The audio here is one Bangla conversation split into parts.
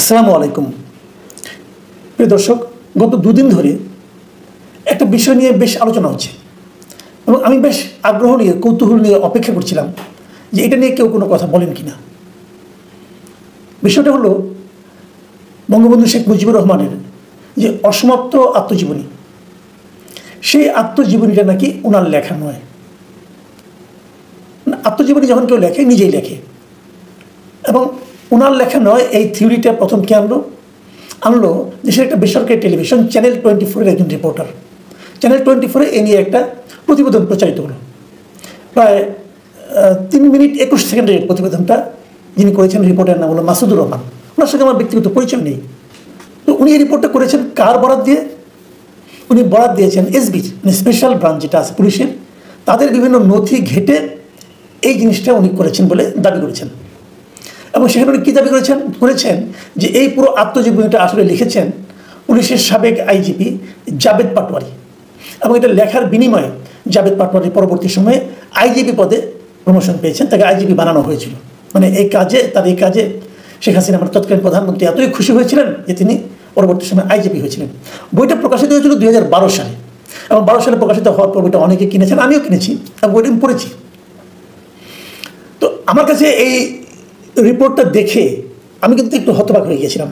আসসালামু আলাইকুম প্রিয় দর্শক, গত দুদিন ধরে একটা বিষয় নিয়ে বেশ আলোচনা হচ্ছে এবং আমি বেশ আগ্রহ নিয়ে কৌতূহল নিয়ে অপেক্ষা করছিলাম যে এটা নিয়ে কেউ কোনো কথা বলেন কিনা। বিষয়টা হলো বঙ্গবন্ধু শেখ মুজিবুর রহমানের যে অসমাপ্ত আত্মজীবনী, সেই আত্মজীবনীটা নাকি ওনার লেখা নয়। আত্মজীবনী যখন কেউ লেখে নিজেই লেখে এবং ওনার লেখা নয়, এই থিওরিটা প্রথম কে আনলো দেশের একটা বেসরকারি টেলিভিশন চ্যানেল 24-এর একজন রিপোর্টার। চ্যানেল 24-এ এ নিয়ে একটা প্রতিবেদন প্রচারিত হলো, প্রায় 3 মিনিট 21 সেকেন্ডের প্রতিবেদনটা। যিনি করেছেন রিপোর্টের নাম হলো মাসুদুর রহমান। ওনার সঙ্গে আমার ব্যক্তিগত পরিচয় নেই। তো উনি এই রিপোর্টটা করেছেন কার বরাত দিয়ে? উনি বরাত দিয়েছেন এসবির, মানে স্পেশাল ব্রাঞ্চ যেটা আছে পুলিশের, তাদের বিভিন্ন নথি ঘেটে এই জিনিসটা উনি করেছেন বলে দাবি করেছেন। এবং সেখানে উনি কী দাবি করেছেন যে এই পুরো আত্মজীবনীটা আসলে লিখেছেন পুলিশের সাবেক আইজিপি জাবেদ পাটোয়ারি, এবং এটা লেখার বিনিময়ে জাবেদ পাটোয়ারি পরবর্তী সময়ে আইজিপি পদে প্রমোশন পেয়েছেন, তাকে আইজিপি বানানো হয়েছিল। মানে এই কাজে শেখ হাসিনা, আমার তৎকালীন প্রধানমন্ত্রী, এতই খুশি হয়েছিলেন যে তিনি পরবর্তী সময় আইজিপি হয়েছিলেন। বইটা প্রকাশিত হয়েছিল 2012 সালে, এবং 12 সালে প্রকাশিত হওয়ার পর বইটা অনেকে কিনেছেন, আমিও কিনেছি এবং বইটা আমি পড়েছি। তো আমার কাছে এই রিপোর্টটা দেখে আমি কিন্তু একটু হতবাক হয়ে গিয়েছিলাম,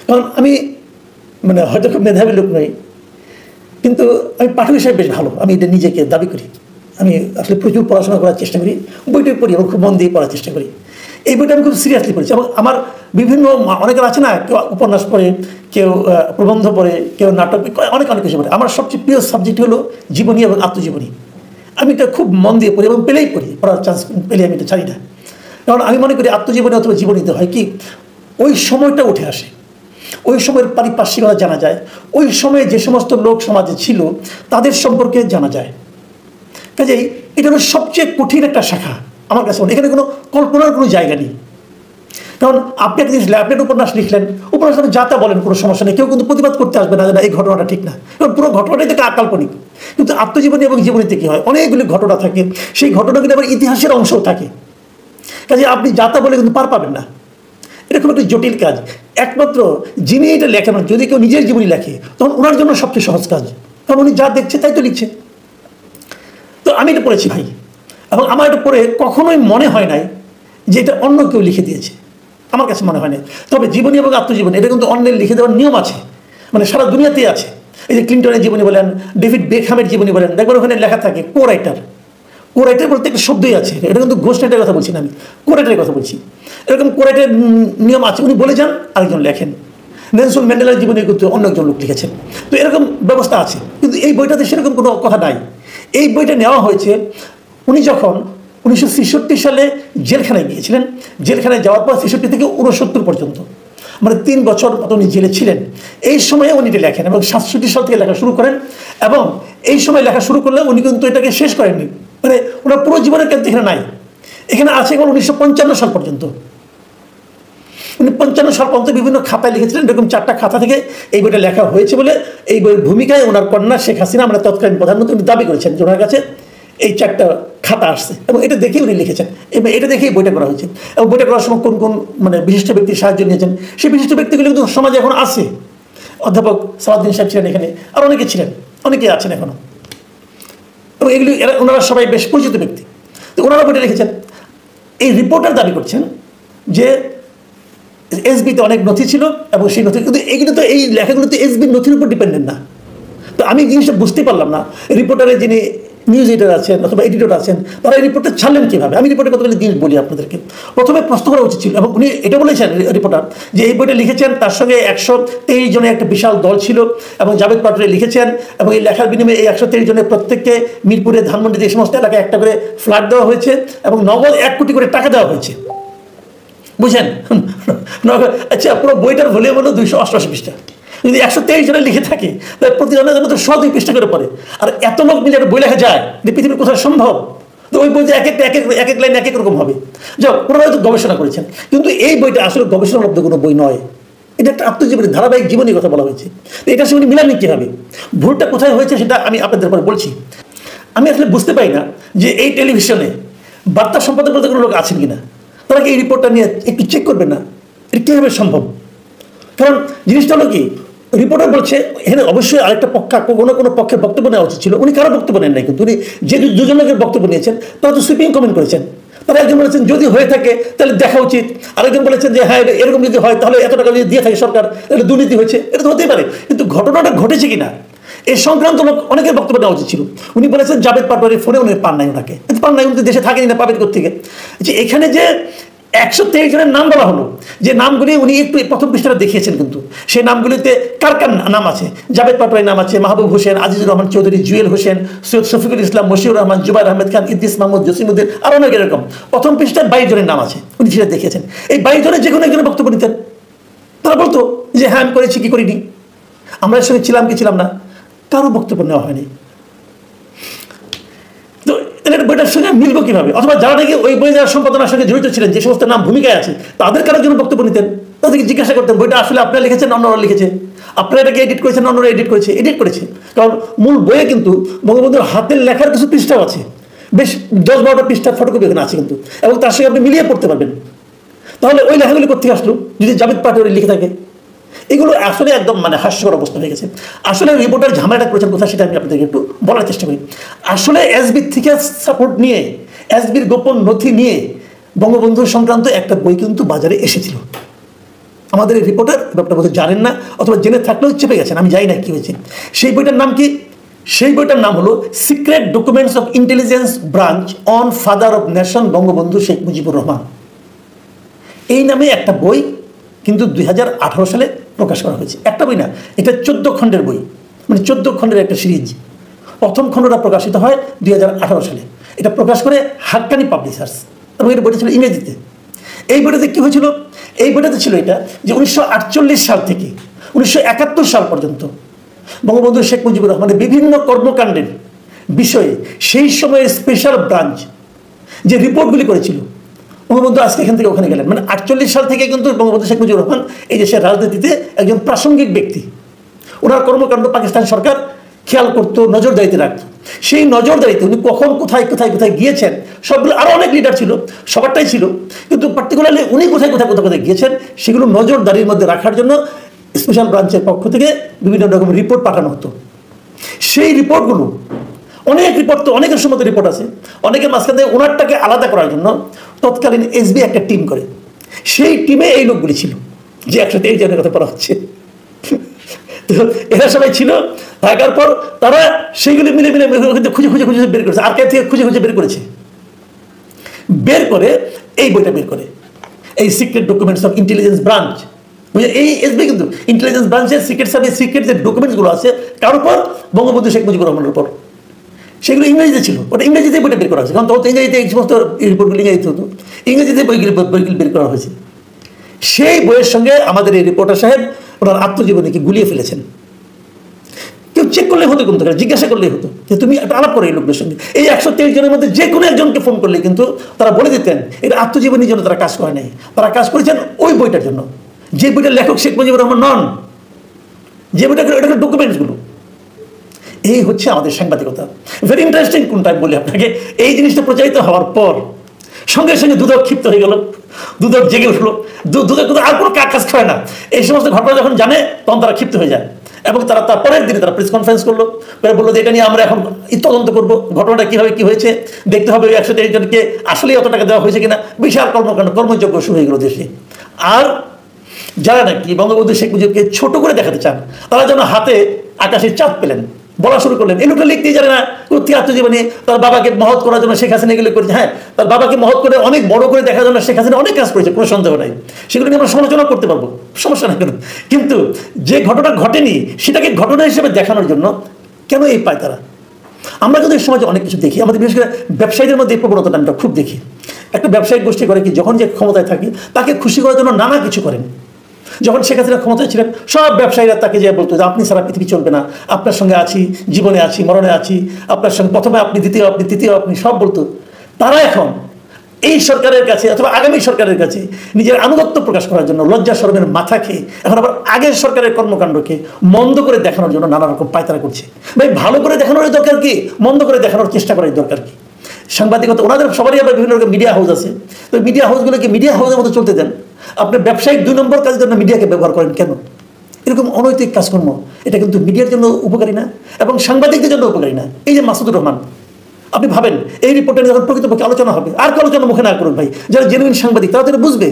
কারণ আমি মানে হয়তো খুব মেধাবী লোক নই, কিন্তু আমি পাঠক হিসেবে বেশ ভালো, আমি এটা নিজেকে দাবি করি। আমি আসলে প্রচুর পড়াশোনা করার চেষ্টা করি, বইটা পড়ি এবং খুব মন দিয়ে পড়ার চেষ্টা করি। এই বইটা আমি খুব সিরিয়াসলি পড়েছি এবং আমার বিভিন্ন অনেকের আছে না, কেউ উপন্যাস পড়ে, কেউ প্রবন্ধ পড়ে, কেউ নাটক, অনেক কিছু পড়ে। আমার সবচেয়ে প্রিয় সাবজেক্ট হলো জীবনী এবং আত্মজীবনী। আমি এটা খুব মন দিয়ে পড়ি এবং পেলেই পড়ি, পড়ার চান্স পেলে আমি এটা ছাড়ি না। কারণ আমি মনে করি আত্মজীবনী অথবা জীবনীতে হয় কি, ওই সময়টা উঠে আসে, ওই সময়ের পারিপার্শ্বিকতা জানা যায়, ওই সময়ে যে সমস্ত লোক সমাজে ছিল তাদের সম্পর্কে জানা যায়। কাজেই এটা হলো সবচেয়ে কঠিন একটা শাখা আমার কাছে। এখানে কোনো কল্পনার কোনো জায়গা নেই। কারণ আপনি একটা জিনিস, আপনি একটা উপন্যাস লিখলেন, উপন্যাস আপনি যাতে বলেন কোনো সমস্যা নেই, কেউ কিন্তু প্রতিবাদ করতে আসবে না যে এই ঘটনাটা ঠিক না, কারণ পুরো ঘটনাটাই থেকে আকাল্পনিক। কিন্তু আত্মজীবনী এবং জীবনীতে কী হয়, অনেকগুলি ঘটনা থাকে, সেই ঘটনাগুলি আবার ইতিহাসের অংশও থাকে। কাজে আপনি যাতা বলে কিন্তু পার পাবেন না, এটা খুব একটা জটিল কাজ। একমাত্র যিনি এটা লেখেন, মানে যদি কেউ নিজের জীবনী লেখে, তখন ওনার জন্য সবচেয়ে সহজ কাজ, কারণ উনি যা দেখছে তাই তো লিখছে। তো আমি এটা পড়েছি ভাই, এবং আমার এটা পড়ে কখনোই মনে হয় নাই যে এটা অন্য কেউ লিখে দিয়েছে, আমার কাছে মনে হয় না। তবে জীবনী এবং আত্মজীবনী এটা কিন্তু অন্যের লিখে দেওয়ার নিয়ম আছে, মানে সারা দুনিয়াতেই আছে। এই যে ক্লিন্টনের জীবনী বলেন, ডেভিড বেকহ্যামের জীবনী বলেন, দেখবেন ওখানে লেখা থাকে কো রাইটার বলতে একটা শব্দই আছে। এটা কিন্তু ঘোষ রাইটারের কথা বলছি না, আমি কো রাইটারের কথা বলছি। এরকম কো রাইটারের নিয়ম আছে, উনি বলে যান, আরেকজন লেখেন। নেলসন ম্যান্ডেলার জীবনী কিন্তু অন্য একজন লোক লিখেছেন। তো এরকম ব্যবস্থা আছে, কিন্তু এই বইটাতে সেরকম কোনো কথা নাই। এই বইটা নেওয়া হয়েছে উনি যখন 1966 সালে জেলখানায় গিয়েছিলেন। জেলখানায় যাওয়ার পর 66 থেকে 69 পর্যন্ত, মানে 3 বছর মতো উনি জেলে ছিলেন। এই সময়ে উনি এটা লেখেন এবং 67 সাল থেকে লেখা শুরু করেন। এবং এই সময় লেখা শুরু করলে উনি কিন্তু এটাকে শেষ করেননি, মানে ওনার পুরো জীবনের কিন্তু এখানে নাই। এখানে আছে এখন 1955 সাল পর্যন্ত। উনি 55 সাল পর্যন্ত বিভিন্ন খাতায় লিখেছিলেন। এরকম 4টা খাতা থেকে এই বইটা লেখা হয়েছে বলে এই বইয়ের ভূমিকায় ওনার কন্যা শেখ হাসিনা, আমরা তৎকালীন প্রধানমন্ত্রী, উনি দাবি করেছেন যে ওনার কাছে এই 4টা খাতা আসছে এবং এটা দেখেই উনি লিখেছেন। এবং এটা দেখেই বইটা করা হয়েছে। এবং বইটা করার সময় কোন মানে বিশিষ্ট ব্যক্তির সাহায্য নিয়েছেন, সেই বিশিষ্ট ব্যক্তিগুলো কিন্তু সমাজে এখন আছে। অধ্যাপক সালাউদ্দিন সাহেব ছিলেন এখানে, আর অনেকে ছিলেন, অনেকেই আছেন এখনো, এবং এগুলি ওনারা সবাই বেশ পরিচিত ব্যক্তি। তো ওনারা বইটা লিখেছেন। এই রিপোর্টার দাবি করছেন যে এসবিতে অনেক নথি ছিল এবং সেই নথি, কিন্তু এগুলো তো, এই লেখাগুলো তো এসবির নথির উপর ডিপেন্ডেন্ট না। তো আমি জিনিসটা বুঝতেই পারলাম না, রিপোর্টারের যিনি নিউজ এডিটর আছেন অথবা এডিটর আছেন, তারা এই রিপোর্টটা ছাড়লেন কীভাবে। আমি রিপোর্টের কতগুলি জিনিস বলি আপনাদেরকে। প্রথমে প্রশ্ন করা উচিত ছিল, এবং উনি এটা বলেছেন রিপোর্টার যে এই বইটা লিখেছেন, তার সঙ্গে 123 জনের একটা বিশাল দল ছিল এবং জাবেদ পাটোয়ারি লিখেছেন, এবং এই লেখার বিনিময়ে এই 123 জনের প্রত্যেককে মিরপুরে, ধানমন্ডিতে, এই সমস্ত এলাকায় একটা করে ফ্ল্যাট দেওয়া হয়েছে এবং নগদ 1 কোটি করে টাকা দেওয়া হয়েছে। বুঝেন? আচ্ছা, পুরো বইটার ভলিউম হলো 288 পৃষ্ঠা। যদি 123 জনে লিখে থাকে, তাহলে প্রতিজনের মধ্যে 102 পৃষ্ঠা করে পড়ে। আর এত লোক মিলে একটা বই লেখা যায়, যে পৃথিবীর কোথায় সম্ভব? তো ওই বইতে এক এক লাইন এক এক রকম হবে। যাও, ওনারা হয়তো গবেষণা করেছেন, কিন্তু এই বইটা আসলে গবেষণালব্ধ কোনো বই নয়। এটা একটা আত্মজীবনী, ধারাবাহিক জীবনীর কথা বলা হয়েছে। তো এটার সঙ্গে মিলানি কীভাবে? ভুলটা কোথায় হয়েছে সেটা আমি আপনাদের পরে বলছি। আমি আসলে বুঝতে পারি না যে এই টেলিভিশনে বার্তা সম্পাদক বলতে কোনো লোক আছেন কিনা, তারা কি এই রিপোর্টটা নিয়ে একটু চেক করবেন না? এটা কীভাবে সম্ভব? কারণ জিনিসটা হলো কি, রিপোর্টার বলছে এখানে অবশ্যই আরেকটা কোনো পক্ষের বক্তব্য নেওয়া উচিত ছিল, উনি কারো বক্তব্য নেন নাই, কিন্তু উনি যে দুজন লোকের বক্তব্য নিয়েছেন তারা তো সুইপিং কমেন্ট করেছেন। তারা একজন বলেছেন যদি হয়ে থাকে তাহলে দেখা উচিত, আরেকজন বলেছেন যে হ্যাঁ এরকম যদি হয় তাহলে এত টাকা যদি দিয়ে থাকে সরকার, এটা দুর্নীতি হয়েছে, এটা তো হতেই পারে, কিন্তু ঘটনাটা ঘটেছে কিনা এই সংক্রান্ত লোক অনেকের বক্তব্য নেওয়া উচিত ছিল। উনি বলেছেন জাভেদ পাটোয়ারির ফোনে উনি পান নাই, ওনাকে পান নাই, উনি দেশে থাকেনি না, পাবেন কোথেকে? যে এখানে যে 123 জনের নাম বলা হলো, যে নামগুলি উনি একটু প্রথম পৃষ্ঠাটা দেখিয়েছেন, কিন্তু সেই নামগুলিতে কার কার নাম আছে? জাভেদ পাটোয়ারির নাম আছে, মাহবুব হোসেন, আজিজুর রহমান চৌধুরী, জুয়েল হোসেন, সৈয়দ শফিকুল ইসলাম, মশিউর রহমান, জুবাইর আহমেদ খান, ইদ্রিস মাহমুদ, জসিমউদ্দিন, আরও অনেক এরকম। প্রথম পৃষ্ঠায় 22 জনের নাম আছে, উনি সেটা দেখিয়েছেন। এই 22 জনের যে কোনো একজনের বক্তব্য নিতেন, তারা বলতো যে হ্যাঁ আমি করেছি কি করিনি, আমরা এর সঙ্গে ছিলাম কি ছিলাম না, কারো বক্তব্য নেওয়া হয়নি। তো বইটার সঙ্গে মিলবো কিভাবে? অথবা যারা নাকি ওই বই যারা সম্পাদনার সঙ্গে জড়িত ছিলেন, যে সমস্ত নাম ভূমিকায় আছে, তাদের কারোর জন্য বক্তব্য নিতেন, তাদেরকে জিজ্ঞাসা করতেন বইটা আসলে আপনারা লিখেছেন অন্যরা লিখেছে, আপনারা এটাকে এডিট করেছেন অন্যরা এডিট করেছে। কারণ মূল বইয়ে কিন্তু বঙ্গবন্ধুর হাতের লেখার কিছু পৃষ্ঠাও আছে, বেশ 10-12টা পৃষ্ঠা ফটোকপি এখানে আছে কিন্তু, এবং তার সঙ্গে আপনি মিলিয়ে পড়তে পারবেন। তাহলে ওই লেখাগুলি কোথেকে আসলো যদি জাভেদ পাটোয়ারি লিখে থাকে? এগুলো আসলে একদম মানে হাস্যকর অবস্থা হয়ে গেছে। আসলে রিপোর্টার ঝামেলাটা করেছেন কোথায় সেটা আমি আপনাদেরকে একটু বলার চেষ্টা করি। আসলে এসবির থেকে সাপোর্ট নিয়ে, এসবির গোপন নথি নিয়ে বঙ্গবন্ধু সংক্রান্ত একটা বই কিন্তু বাজারে এসেছিল। আমাদের এই রিপোর্টার ব্যাপারটা বোধহয় জানেন না, অথবা জেনে থাকলেও চেপে গেছেন, আমি জানি না কি হয়েছে। সেই বইটার নাম কি? সেই বইটার নাম হলো secret documents of intelligence branch on father of nation Bangabandhu Sheikh Mujibur Rahman. এই নামে একটা বই কিন্তু 2018 সালে প্রকাশ করা হয়েছে। একটা বই না, এটা 14 খণ্ডের বই, মানে 14 খণ্ডের একটা সিরিজ। প্রথম খণ্ডটা প্রকাশিত হয় 2018 সালে, এটা প্রকাশ করে হাক্কানি পাবলিশার্স, এবং এটা বইটা ছিল ইংরেজিতে। এই বইটাতে কী হয়েছিল? এই বইটাতে ছিল এটা যে 1948 সাল থেকে 1971 সাল পর্যন্ত বঙ্গবন্ধু শেখ মুজিবুর রহমানের বিভিন্ন কর্মকাণ্ডের বিষয়ে সেই সময়ের স্পেশাল ব্রাঞ্চ যে রিপোর্টগুলি করেছিল, বঙ্গবন্ধু আজকে এখান থেকে ওখানে গেলেন, মানে 48 সাল থেকে কিন্তু বঙ্গবন্ধু শেখ মুজিবুর রহমান এই দেশের রাজনীতিতে একজন প্রাসঙ্গিক ব্যক্তি। ওনার কর্মকাণ্ড পাকিস্তান সরকার খেয়াল করতো, নজরদারিতে রাখতো। সেই নজরদারিতে উনি কখন কোথায় কোথায় কোথায় গিয়েছেন, সবগুলো আরও অনেক লিডার ছিল, সবারটাই ছিল, কিন্তু পার্টিকুলারলি উনি কোথায় কোথায় কোথায় কোথায় গিয়েছেন সেগুলো নজরদারির মধ্যে রাখার জন্য স্পেশাল ব্রাঞ্চের পক্ষ থেকে বিভিন্ন রকম রিপোর্ট পাঠানো হতো। সেই রিপোর্টগুলো অনেক রিপোর্ট, তো অনেকের সময় রিপোর্ট আছে, অনেকের মাঝখান থেকে ওনারটাকে আলাদা করার জন্য তৎকালীন এসবি একটা টিম করে। সেই টিমে এই লোকগুলি ছিল যে 123 জনের কথা বলা হচ্ছে। তো এরা সবাই ছিল, থাকার পর তারা সেইগুলি মিলে মিলে খুঁজে খুঁজে খুঁজে বের করেছে, আর্কাইভ থেকে খুঁজে খুঁজে বের করেছে, বের করে এই বইটা বের করে, এই secret documents of intelligence branch. এই এসবি কিন্তু ইন্টেলিজেন্স ব্রাঞ্চের সিক্রেট সার্ভিস সিক্রেট যে ডকুমেন্টসগুলো আছে কার উপর? বঙ্গবন্ধু শেখ মুজিবুর রহমানের উপর। সেগুলো ইংরেজিতে ছিল, ওটা ইংরেজিতে বইটা বের করা হয়েছে, কারণ তখন ইংরেজিতে এই সমস্ত রিপোর্টগুলো ইংরেজিতে হতো, ইংরেজিতে বইগুলি বের করা হয়েছে। সেই বইয়ের সঙ্গে আমাদের এই রিপোর্টার সাহেব ওনার আত্মজীবনীকে গুলিয়ে ফেলেছেন। কেউ চেক করলে হতো, কিন্তু জিজ্ঞাসা করলেই হতো যে তুমি একটা আলাপ করো এই লোকদের সঙ্গে। এই 123 জনের মধ্যে যে কোনো একজনকে ফোন করলে কিন্তু তারা বলে দিতেন এটা আত্মজীবনীর জন্য তারা কাজ করে নাই, তারা কাজ করেছেন ওই বইটার জন্য, যে বইটার লেখক শেখ মুজিবুর রহমান নন, যে বইটা ওটা ডকুমেন্টসগুলো। এই হচ্ছে আমাদের সাংবাদিকতা। ভেরি ইন্টারেস্টিং কোনটা বলি আপনাকে, এই জিনিসটা প্রচারিত হওয়ার পর সঙ্গে সঙ্গে দুদক ক্ষিপ্ত হয়ে গেল, দুদক জেগে উঠলো, দুদক আর কোনো কাজ খায় না। এই সমস্ত ঘটনা যখন জানে তখন তারা ক্ষিপ্ত হয়ে যায়, এবং তারা তার পরের দিনে তারা প্রেস কনফারেন্স করলো, বললো যে এটা নিয়ে আমরা এখন তদন্ত করবো, ঘটনাটা কীভাবে কী হয়েছে দেখতে হবে, 123 জনকে আসলেই অত টাকা দেওয়া হয়েছে কিনা। বিশাল কর্মযজ্ঞ শুরু হয়ে গেল দেশে। আর যারা নাকি বঙ্গবন্ধু শেখ মুজিবকে ছোট করে দেখাতে চান, তারা যেন হাতে আকাশের চাঁদ পেলেন, বলা শুরু করলেন এই লোকটা লিখতেই জানে না, কোথায় আত্মজীবনী, তার বাবাকে মহৎ করার জন্য শেখ হাসিনা এগুলো করেছে। হ্যাঁ, তার বাবাকে মহৎ করে অনেক বড় করে দেখার জন্য শেখ হাসিনা অনেক কাজ করেছে, কোনো সন্দেহ নাই, সেগুলো নিয়ে আমরা সমালোচনা করতে পারবো, সমস্যা নাই। কিন্তু যে ঘটনা ঘটেনি সেটাকে ঘটনা হিসেবে দেখানোর জন্য কেন এই পায় তারা? আমরা কিন্তু এই সমাজে অনেক কিছু দেখি, আমাদের বিশেষ করে ব্যবসায়ীদের মধ্যে এই প্রবণতাটা আমরা খুব দেখি। একটা ব্যবসায়িক গোষ্ঠী করে কি, যখন যে ক্ষমতায় থাকি তাকে খুশি করার জন্য নানা কিছু করেন। যখন শেখ হাসিনা ক্ষমতায় ছিলেন সব ব্যবসায়ীরা তাকে যে বলতো যে আপনি সারা পৃথিবী চলবে না, আপনার সঙ্গে আছি, জীবনে আছি, মরণে আছি, আপনার সঙ্গে প্রথমে আপনি, দ্বিতীয় আপনি, তৃতীয় আপনি, সব বলতো। তারা এখন এই সরকারের কাছে অথবা আগামী সরকারের কাছে নিজের আনুগত্য প্রকাশ করার জন্য লজ্জা শরমের মাথা খেয়ে এখন আবার আগের সরকারের কর্মকাণ্ডকে মন্দ করে দেখানোর জন্য নানা রকম পায়তারা করছে। ভাই, ভালো করে দেখানোর দরকার কি, মন্দ করে দেখানোর চেষ্টা করার দরকার কি? সাংবাদিকতা ওনাদের সবারই আবার বিভিন্ন রকম মিডিয়া হাউস আছে, তো মিডিয়া হাউসগুলোকে মিডিয়া হাউসের মতো চলতে দেন। আপনি ব্যবসায়িক 2 নম্বর কাজের জন্য মিডিয়াকে ব্যবহার করেন কেন? এরকম অনৈতিক কাজকর্ম এটা কিন্তু মিডিয়ার জন্য উপকারী না এবং সাংবাদিকদের জন্য উপকারী না। এই যে মাসুদুর রহমান, আপনি ভাবেন এই রিপোর্টে যখন প্রকৃতপক্ষে আলোচনা হবে, আর কি আলোচনা মুখে না করুন ভাই, যারা জেনুইন সাংবাদিক তারা তো বুঝবে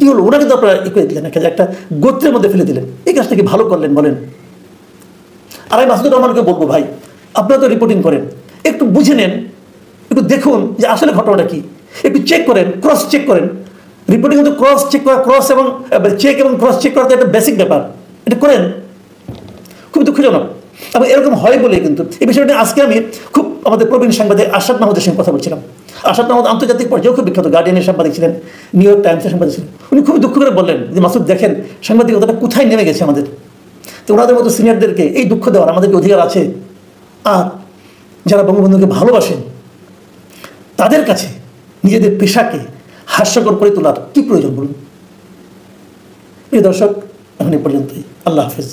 কি হলো। ওরা কিন্তু আপনারা করে দিলেন, একটা গোত্রের মধ্যে ফেলে দিলেন। এই কাজটা কি ভালো করলেন বলেন? আর আমি মাসুদুর রহমানকে বলবো, ভাই আপনারা তো রিপোর্টিং করেন, একটু বুঝে নেন, একটু দেখুন যে আসলে ঘটনাটা কি, একটু চেক করেন, ক্রস চেক করেন। রিপোর্টিং কিন্তু ক্রস চেক করা, ক্রস এবং চেক এবং ক্রস চেক করা তো একটা বেসিক ব্যাপার, এটা করেন। খুব দুঃখজনক এবং এরকম হয় বলে কিন্তু এই বিষয়টা আজকে আমি খুব আমাদের প্রবীণ সাংবাদিক আশাদ মাহমুদের সঙ্গে কথা বলছিলাম। আশাদ মাহমুদ আন্তর্জাতিক পর্যায়েও খুব বিখ্যাত, গার্ডিয়ানের সাংবাদিক ছিলেন, নিউ ইয়র্ক টাইমসের সাংবাদিক ছিলেন। উনি খুব দুঃখ করে বললেন যে মাসুদ দেখেন সাংবাদিকতাটা কোথায় নেমে গেছে আমাদের। তো ওনাদের মতো সিনিয়রদেরকে এই দুঃখ দেওয়ার আমাদেরকে অধিকার আছে? আর যারা বঙ্গবন্ধুকে ভালোবাসেন তাদের কাছে নিজেদের পেশাকে হাস্যকর করে তোলার কি প্রয়োজন বলুন? প্রিয় দর্শক, এখন এই পর্যন্তই। আল্লাহ হাফেজ।